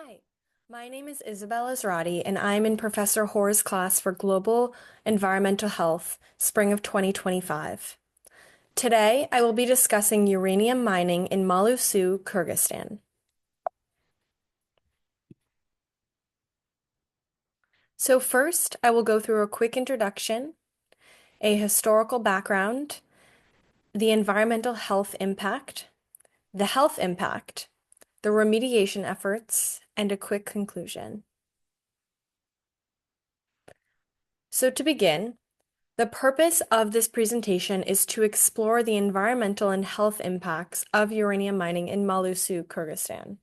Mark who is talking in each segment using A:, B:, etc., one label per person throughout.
A: Hi, my name is Isabel Azrati, and I'm in Professor Hoare's class for Global Environmental Health, spring of 2025. Today, I will be discussing uranium mining in Mailuu-Suu, Kyrgyzstan. So first, I will go through a quick introduction, a historical background, the environmental health impact, the health impact, the remediation efforts, and a quick conclusion. So to begin, the purpose of this presentation is to explore the environmental and health impacts of uranium mining in Mailuu-Suu, Kyrgyzstan.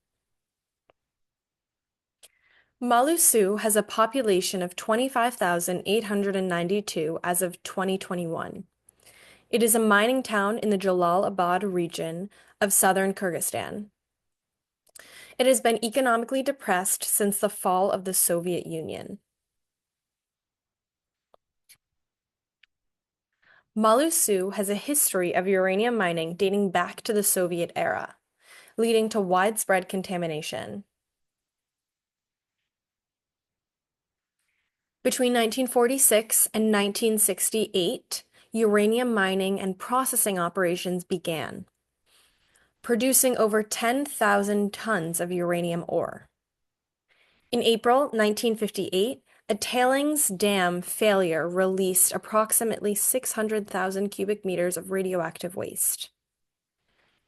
A: Mailuu-Suu has a population of 25,892 as of 2021. It is a mining town in the Jalalabad region of southern Kyrgyzstan. It has been economically depressed since the fall of the Soviet Union. Mailuu-Suu has a history of uranium mining dating back to the Soviet era, leading to widespread contamination. Between 1946 and 1968, uranium mining and processing operations began, producing over 10,000 tons of uranium ore. In April 1958, a tailings dam failure released approximately 600,000 cubic meters of radioactive waste.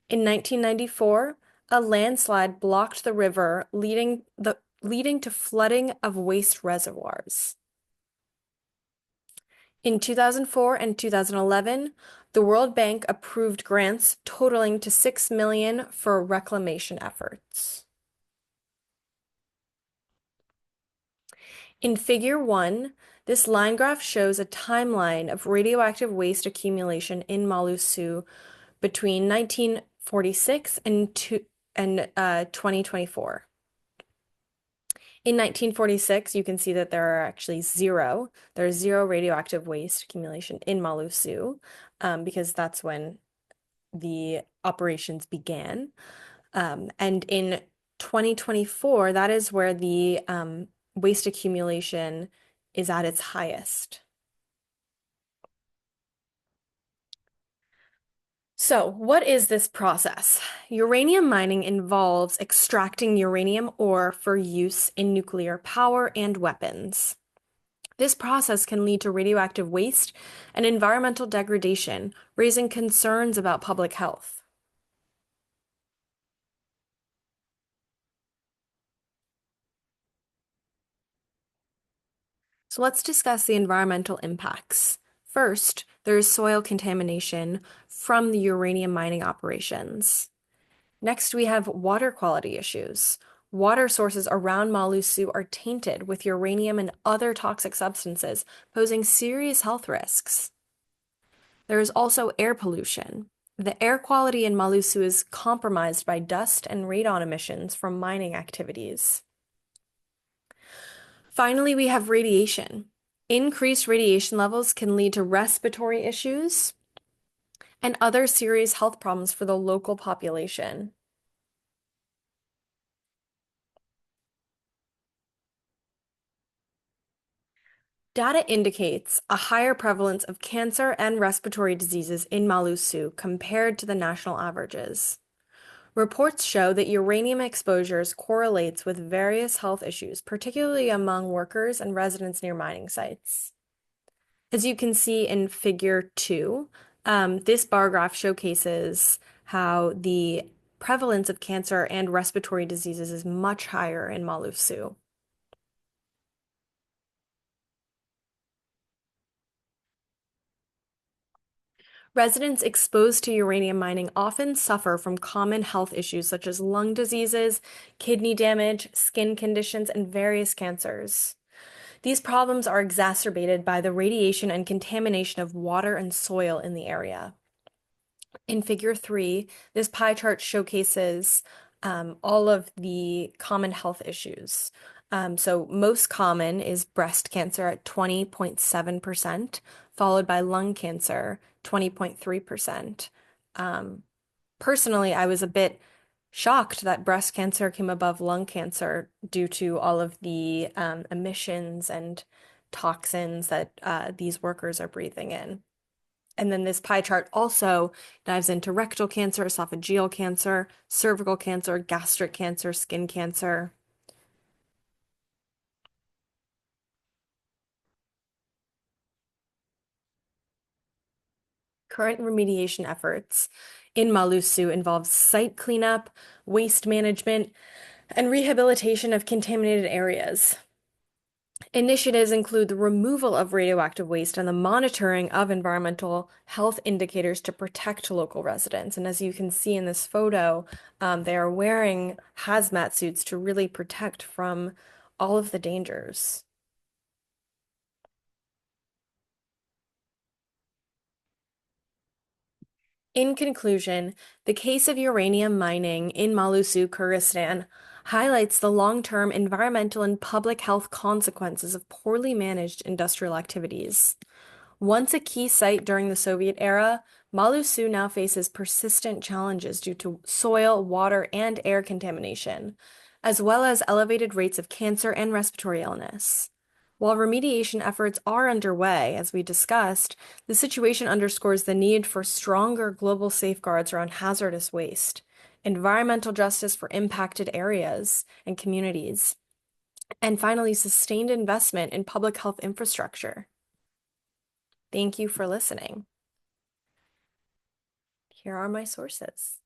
A: In 1994, a landslide blocked the river, leading to flooding of waste reservoirs. In 2004 and 2011, the World Bank approved grants totaling to $6 million for reclamation efforts. In Figure 1, this line graph shows a timeline of radioactive waste accumulation in Mailuu-Suu between 1946 and 2024. In 1946, you can see that there are actually there's zero radioactive waste accumulation in Mailuu-Suu, because that's when the operations began. And in 2024, that is where the waste accumulation is at its highest. So, what is this process? Uranium mining involves extracting uranium ore for use in nuclear power and weapons. This process can lead to radioactive waste and environmental degradation, raising concerns about public health. So let's discuss the environmental impacts. First, there is soil contamination from the uranium mining operations. Next, we have water quality issues. Water sources around Mailuu-Suu are tainted with uranium and other toxic substances, posing serious health risks. There is also air pollution. The air quality in Mailuu-Suu is compromised by dust and radon emissions from mining activities. Finally, we have radiation. Increased radiation levels can lead to respiratory issues and other serious health problems for the local population. Data indicates a higher prevalence of cancer and respiratory diseases in Mailuu-Suu compared to the national averages. Reports show that uranium exposures correlates with various health issues, particularly among workers and residents near mining sites. As you can see in Figure 2, this bar graph showcases how the prevalence of cancer and respiratory diseases is much higher in Mailuu-Suu. Residents exposed to uranium mining often suffer from common health issues such as lung diseases, kidney damage, skin conditions, and various cancers. These problems are exacerbated by the radiation and contamination of water and soil in the area. In Figure 3, this pie chart showcases all of the common health issues. So most common is breast cancer at 20.7%, followed by lung cancer, 20.3%. Personally, I was a bit shocked that breast cancer came above lung cancer due to all of the emissions and toxins that these workers are breathing in. And then this pie chart also dives into rectal cancer, esophageal cancer, cervical cancer, gastric cancer, skin cancer. Current remediation efforts in Mailuu-Suu involve site cleanup, waste management, and rehabilitation of contaminated areas. Initiatives include the removal of radioactive waste and the monitoring of environmental health indicators to protect local residents. And as you can see in this photo, they are wearing hazmat suits to really protect from all of the dangers. In conclusion, the case of uranium mining in Mailuu-Suu, Kyrgyzstan, highlights the long-term environmental and public health consequences of poorly managed industrial activities. Once a key site during the Soviet era, Mailuu-Suu now faces persistent challenges due to soil, water, and air contamination, as well as elevated rates of cancer and respiratory illness. While remediation efforts are underway, as we discussed, the situation underscores the need for stronger global safeguards around hazardous waste, environmental justice for impacted areas and communities, and finally, sustained investment in public health infrastructure. Thank you for listening. Here are my sources.